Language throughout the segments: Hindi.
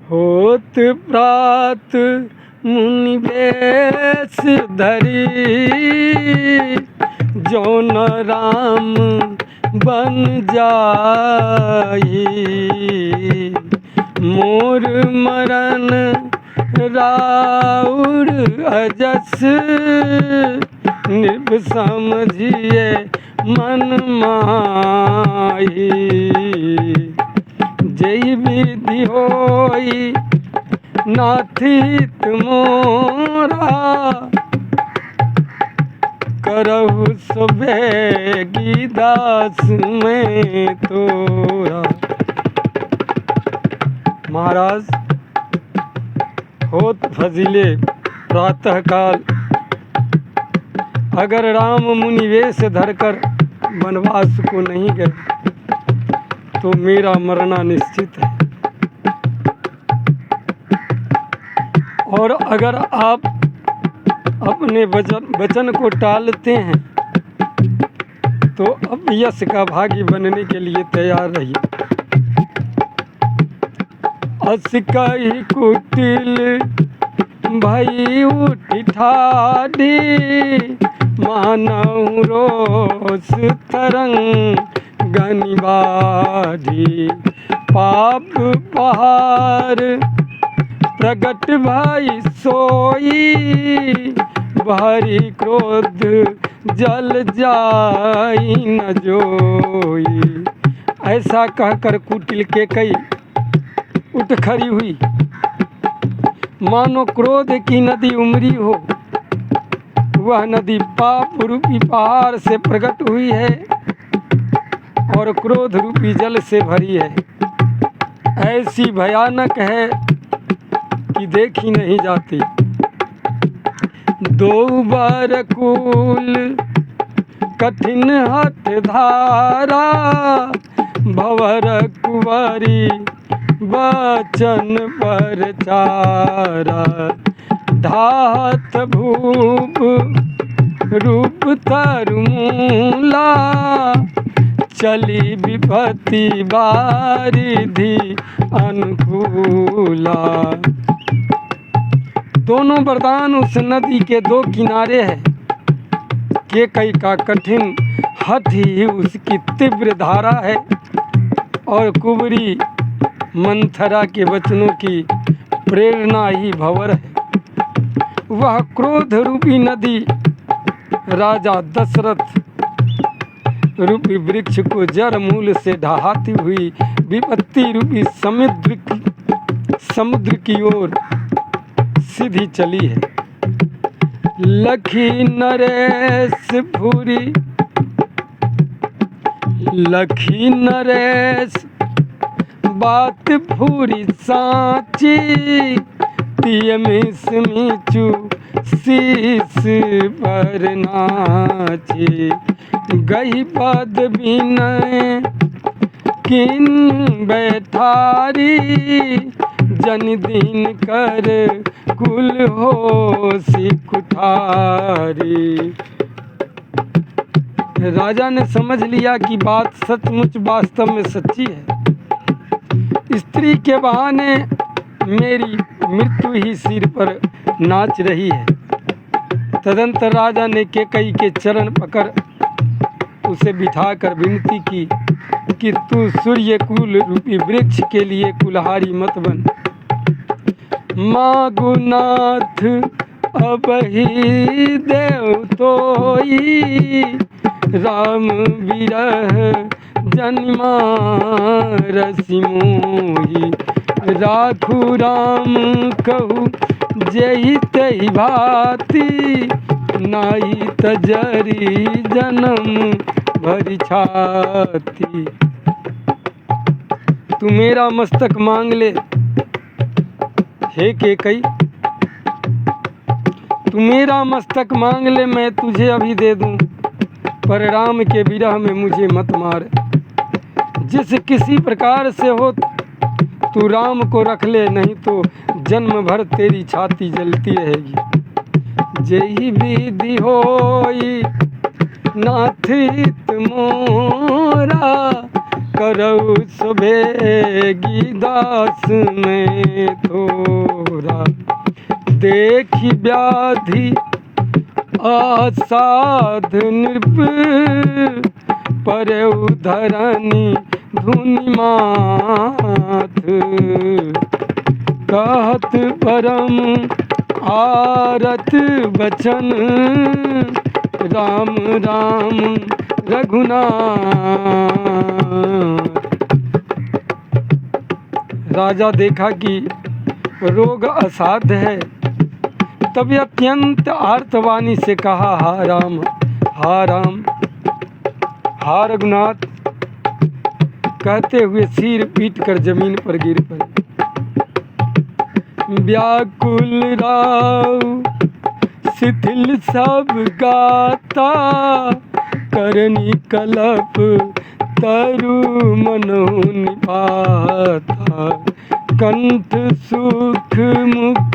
होत प्रात मुनि वेश धरी, जौन राम बन जाई। मोर मरन राउर अजस, निब समझिए मन माही। जय विधि होई नाथित मोरा, करहु सुबेगी दास में तोरा। महाराज, होत फजीले प्रातः काल, अगर राम मुनि वेश धरकर वनवास को नहीं गए तो मेरा मरना निश्चित है। और अगर आप अपने वचन को टालते हैं तो अब यश का भागी बनने के लिए तैयार रहिए। अस कही कुटिल भई उठी ठाढ़ी, मानहु रोष तरंग गनि बाढ़ी। पाप पहाड़ प्रगट भई सोई, भारी क्रोध जल जाई न जोई। ऐसा कहकर कुटिल केकई उठ खड़ी हुई, मानो क्रोध की नदी उमरी हो। वह नदी पाप रूपी पहाड़ से प्रकट हुई है और क्रोध रूपी जल से भरी है। ऐसी भयानक है कि देखी नहीं जाती। दो बार कूल कठिन हठ धारा, भवर कुंवरी बचन पर चारा। ढात भूप रूप तरमूला, चली विपत्ति बारिधि अनुकूला। दोनों वरदान उस नदी के दो किनारे हैं। केकई का कठिन हठ ही उसकी तीव्र धारा है और कुंवरी मंथरा के वचनों की प्रेरणा ही भंवर है। वह क्रोध रूपी नदी राजा दशरथ रूपी वृक्ष को जड़ मूल से ढहाती हुई विपत्ति रूपी समुद्र की ओर सीधी चली है। लखी नरेश भूरी, लखी नरेश बात भूरी साची, तिय मिस मीचू शीस पर नाची। गई पद विनय किन बैठारी, जन दिन कर कुल होसी कुठारी। राजा ने समझ लिया कि बात सचमुच वास्तव में सच्ची है। स्त्री के बहाने मेरी मृत्यु ही सिर पर नाच रही है। तदंतर राजा ने केकई के चरण पकड़ उसे बिठाकर विनती की कि तू सूर्य कुल रूपी वृक्ष के लिए कुल्हाड़ी मत बन। मागुनाथ अब ही देव तोई, राम विरह जन्मा रसी मोही। राखू राम कहू जही तही भाती, नाई तजरी जन्म भरी छाती। तू मेरा मस्तक मांग ले हे केकई, तू मेरा मस्तक मांग ले, मैं तुझे अभी दे दूं। पर राम के विरह में मुझे मत मार। जिस किसी प्रकार से हो तू राम को रख ले, नहीं तो जन्म भर तेरी छाती जलती रहेगी। जेहि विधि होई नाथित मोरा, करऊ सुबेगी दास में तोरा। देखी व्याधि असाध नृप परऊ धरनी धुनि माथ। कहत परम आरत बचन राम राम रघुनाथ। राजा देखा कि रोग असाध्य है, तभी अत्यंत आर्तवाणी से कहा, हा राम हा राम हा रघुनाथ, कहते हुए सिर पीट कर जमीन पर गिर पड़े। व्याकुल राव शिथिल सब गाता, करनी कलप तरु मनो निपाता। कंठ सुख मुख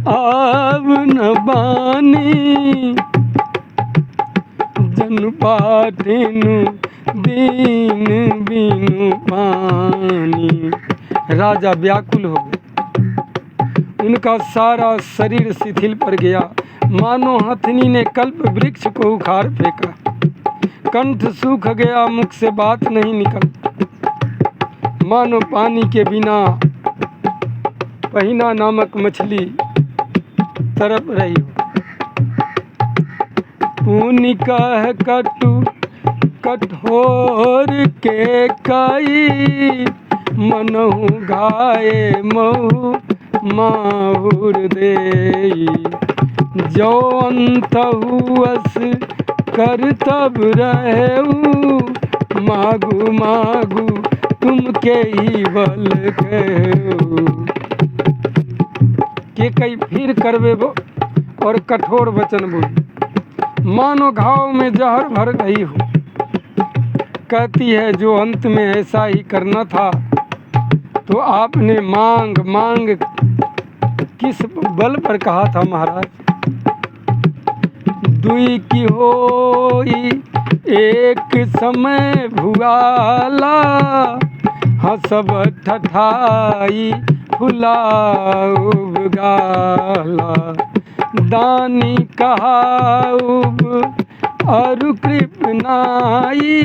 आव न बानी, जन पाठिनु दीन बीनु पानी। राजा व्याकुल हो गए, उनका सारा शरीर शिथिल पड़ गया, मानो हथनी ने कल्प वृक्ष को उखाड़ फेंका। कंठ सूख गया, मुख से बात नहीं निकल, मानो पानी के बिना पहिना नामक मछली तड़प रही हो। पुनि कह कटु कठोर के कई, मनहु घाये महु माहुर देई। जो अंतहु अस कर तब रहेऊ, मागु मागु तुम के ही बल कहू। के कई फिर करवे वो और कठोर वचन बोली, मानो घाव में जहर भर गई हो। कहती है, जो अंत में ऐसा ही करना था तो आपने मांग मांग किस बल पर कहा था महाराज। दुई की होई एक समय भुआला, हसब ठठाई फुलाउब गाला। दानी कहाउब अरु कृपनाई,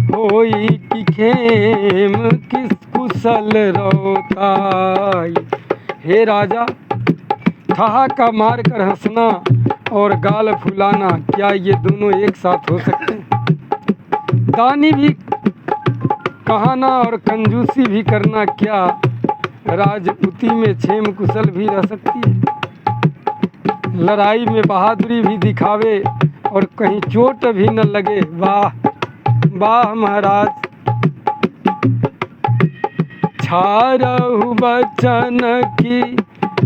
होई कि खेम किस कुशल रोताई। हे राजा, ठहाका मार कर हंसना और गाल फुलाना, क्या ये दोनों एक साथ हो सकते हैं? दानी भी कहाना और कंजूसी भी करना, क्या राजपूती में क्षेम कुशल भी रह सकती है? लड़ाई में बहादुरी भी दिखावे और कहीं चोट भी न लगे। वाह वाह महाराज। छारहु बचन की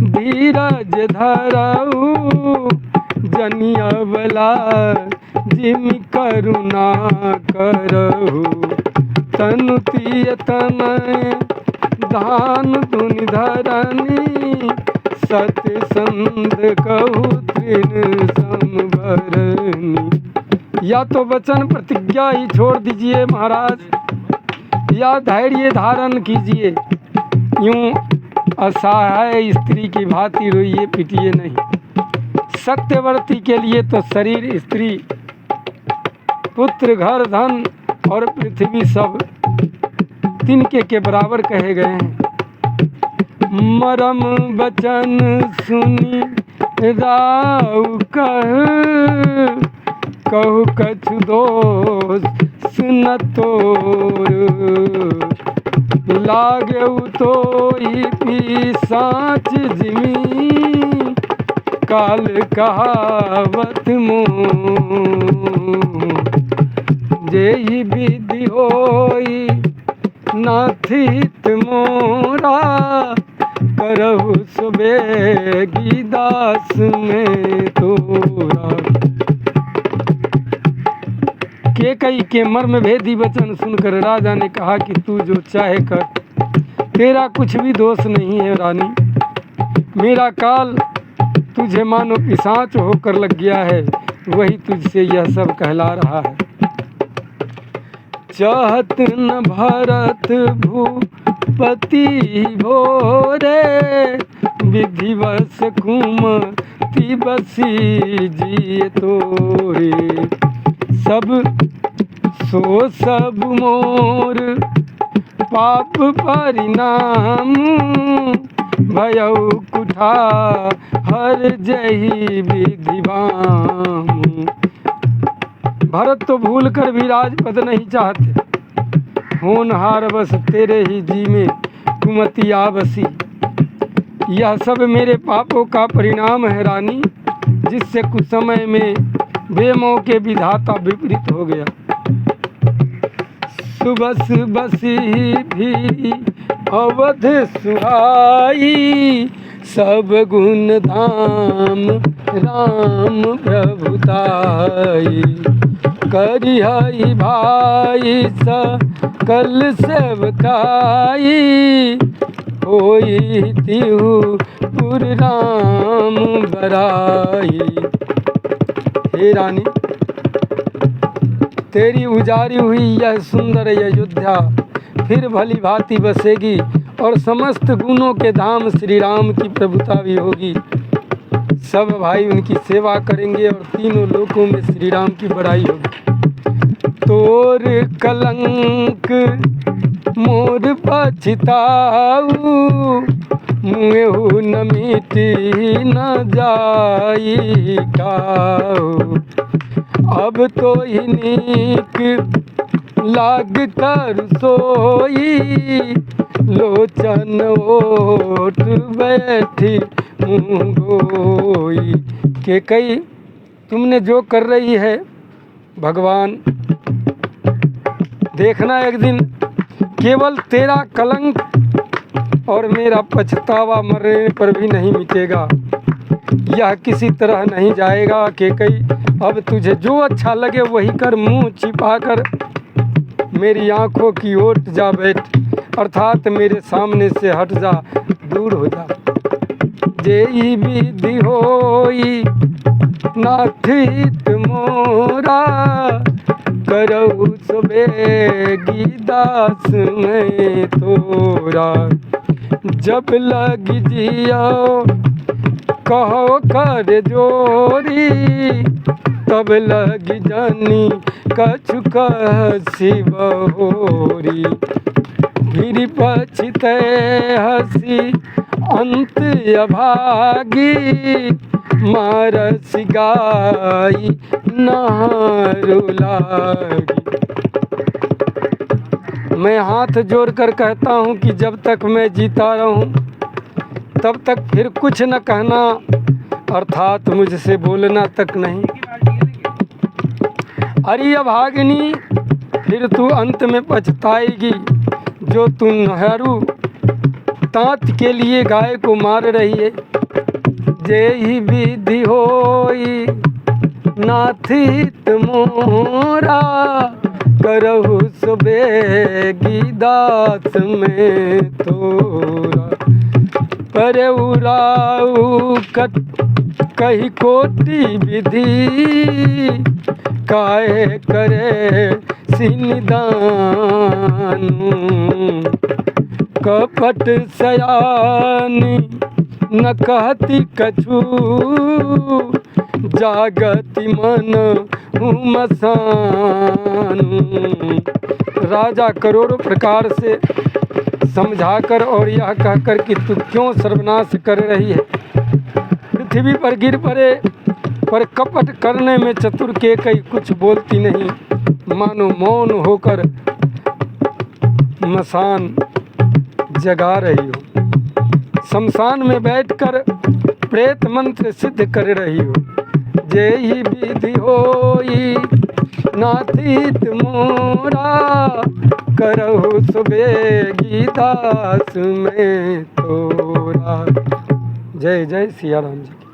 धीरज धरऊ, जनिया बला जिम करुणा करहु। तनु तिय तनय धान धुनि धरनी, सत्य संध कहु तृण संभरनी। या तो वचन प्रतिज्ञा ही छोड़ दीजिए महाराज, या धैर्य धारण कीजिए। यूं असहाय स्त्री की भांति रोइए पिटिए नहीं। सत्यवर्ती के लिए तो शरीर, स्त्री, पुत्र, घर, धन और पृथ्वी सब तिनके के बराबर कहे गए हैं। मरम बचन सुनी राउ कहु कछु दोष सुन तोर। लागे तो ही पी साच जिमी, काल कहावत मोह। जेहि विधि होई नाथित मोरा, करहु सुबेगी दास में तोरा। केकई के मर्म भेदी वचन सुनकर राजा ने कहा कि तू जो चाहे कर, तेरा कुछ भी दोष नहीं है रानी। मेरा काल तुझे मानो पिशाच होकर लग गया है, वही तुझसे यह सब कहला रहा है। चाहत न भरत भूपति भोरे, विधिवश कुमति बसी जिय तोरे। सब सो सब मोर पाप परिणाम, भयउ कुठा हर जही विधिवाम। भरत तो भूल कर भी राजपद नहीं चाहते, होनहार बस तेरे ही जी में कुमति आवसी। यह सब मेरे पापों का परिणाम है रानी, जिससे कुछ समय में बेमौके विधाता विपरीत हो गया। सुबस बसी भी अवध सुहाई, सब गुण धाम राम प्रभुताई। करिहई भाई सकल सेवकाई, होई तिहु पुर राम बराई। हे रानी, तेरी उजारी हुई यह सुंदर अयोध्या फिर भली भांति बसेगी, और समस्त गुणों के धाम श्री राम की प्रभुता भी होगी। सब भाई उनकी सेवा करेंगे और तीनों लोकों में श्री राम की बड़ाई होगी। तोर कलंक मोर पछताऊ, मुँहु न मिटी न जाई काऊ। अब तो ही नीक लाग कर सोई, लोचन ओट बैठी मुँह गोई। के कई तुमने जो कर रही है भगवान, देखना एक दिन केवल तेरा कलंक और मेरा पछतावा मरने पर भी नहीं मिटेगा। यह किसी तरह नहीं जाएगा। के कई अब तुझे जो अच्छा लगे वही कर, मुंह छिपाकर मेरी आंखों की ओट जा बैठ, अर्थात मेरे सामने से हट जा, दूर हो जा। जेई विधि होई नाथ हित मोरा, करऊ सुबेगी दास मैं तोरा। जब लग जियो कहो कर जोरी, तब लग जानी कछु कसी बहोरी। फिर पछते हसी अंत अभागी, मारस गाई नारु लागी। मैं हाथ जोड़कर कहता हूँ कि जब तक मैं जीता रहूँ तब तक फिर कुछ न कहना, अर्थात मुझसे बोलना तक नहीं। अरे अभागिनी, फिर तू अंत में पछताएगी, जो तू नहरू तात के लिए गाय को मार रही है। जेहि विधि होई नाथ हित मोरा, करहु सुबेगी दास में तोरा। पर उराऊ कही कोटि विधि, काहे करे सिनिदान। कपट सयानी न कहती कछु, जागति मन मसान। राजा करोड़ों प्रकार से समझाकर और यह कहकर कि तू क्यों सर्वनाश कर रही है, पृथ्वी पर गिर पड़े, पर कपट करने में चतुर के कई कुछ बोलती नहीं, मानो मौन होकर मसान जगा रही हो, शमशान में बैठकर प्रेत मंत्र सिद्ध कर रही हो। जेहि विधि होई नाथ हित मोरा, करहु सुबेगी दास में तोरा। जय जय सिया राम जी।